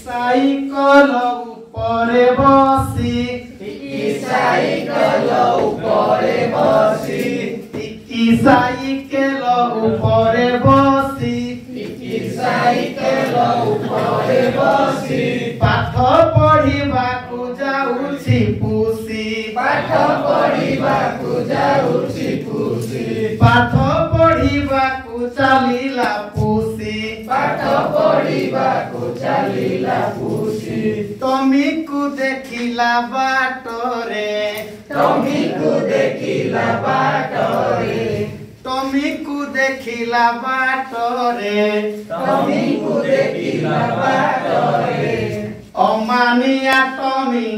Cycle উপরে বসি cycle উপরে বসি সাইকেল উপরে বসি সাইকেল উপরে বসি পাঠ পঢ়িବାକୁ যাଉଛି পুষি পাঠ পঢ়িବାକୁ ଯାଉଛି পুষি ପାଠ ପଢିବାକୁ ଚାଲିଲା ପୁଷି ପାଠ ପଢିବାକୁ ଚାଲିଲା ପୁଷି ତମିକୁ ଦେଖିଲା ବାଟରେ ତମିକୁ ଦେଖିଲା ବାଟରେ ତମିକୁ ଦେଖିଲା ବାଟରେ ତମିକୁ ଦେଖିଲା ବାଟରେ ଅମାନିଆ ତମି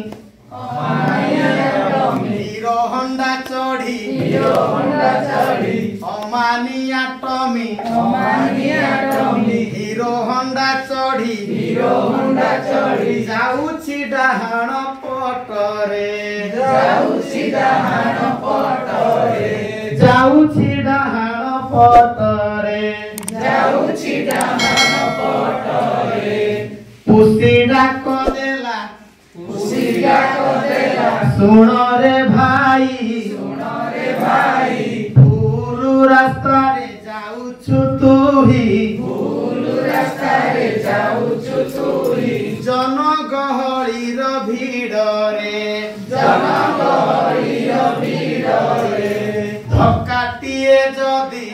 ହିରୋ ହଣ୍ଡା ଚଢି ଅମାନିଆ ଟମି ହିରୋ ହଣ୍ଡା ଚଢି ଯାଉଛି ଡାହାଣ ପଟରେ ଯାଉଛି ଡାହାଣ ପଟରେ ଯାଉଛି ଡାହାଣ ପଟରେ ଯାଉଛି ଡାହାଣ ପଟରେ ପୁଷି ଡାକ ଦେଲା ଶୁଣରେ ଭାଇ ଭୁଲ ରାସ୍ତାରେ ଯାଉଛୁ ତୁହି ଜନଗହଳିର ଭିଡ଼ରେ ଧକ୍କାଟିଏ ଯଦି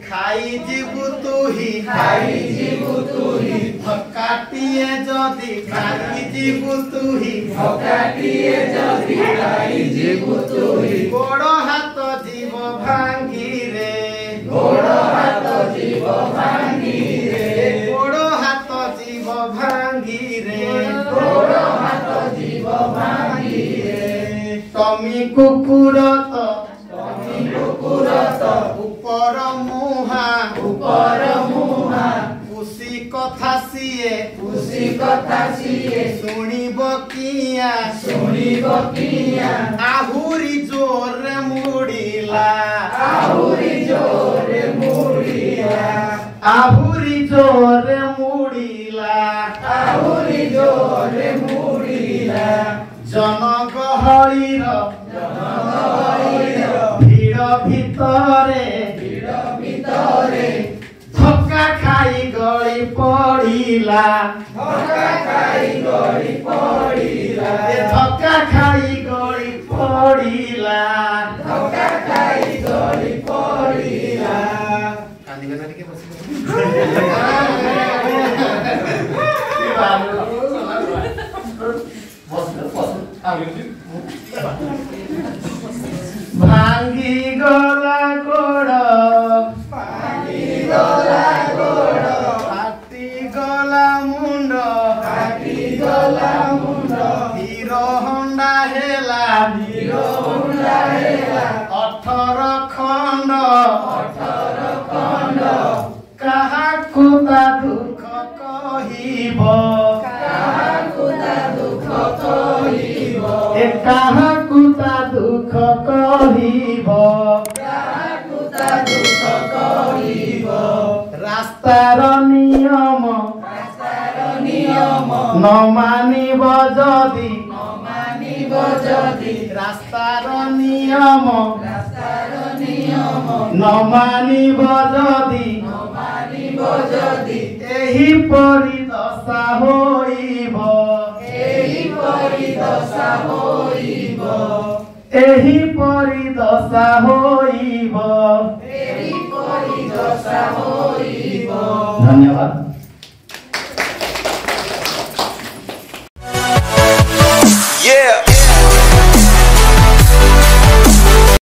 ଖାଇଯିବୁ ତୁହି ଧକ୍କାଟିଏ ଯଦି ଖାଇଯିବୁ ତୁହି ଗୋଡ଼ ହାତ ଯିବ ଭାଙ୍ଗିରେ ଗୋଡ଼ ହାତ ଯିବ ଭାଙ୍ଗିରେ କୁକୁର ତ ଉପର ମୁହା ପୁଷି କଥା ସିଏ ଶୁଣିବ କିଆ ଆହୁରି ଜୋରରେ ମୁଡ଼ିଲା ଜନଗହଳିର ଭିଡ଼ ଭିତରେ ଧକ୍କା ଖାଇ ଗଳି ପଡ଼ିଲା ଧକ୍କା ଖାଇ ଗଳି ପଡ଼ିଲା କାନ୍ଦିବେ ନା ଟିକେ ବସି ଭାଙ୍ଗି ଗଲା ଗୋଡ଼ ଫାଟି ଗଲା ମୁଣ୍ଡ ହିରୋ ହଣ୍ଡା ହେଲା 18 ଖଣ୍ଡ କାହାକୁ ତା ଦୁଃଖ କହିବ କାହାକୁ ତା ଦୁଃଖ କହିବ ରାସ୍ତାର ନିୟମ ନ ମାନିବ ଯଦି ରାସ୍ତାର ନିୟମ ନ ମାନିବ ଯଦି ଏହିପରି ଦଶା ହୋଇବ ଏହିପରି ଦଶା ହୋଇବ ଧନ୍ୟବାଦ। Yeah.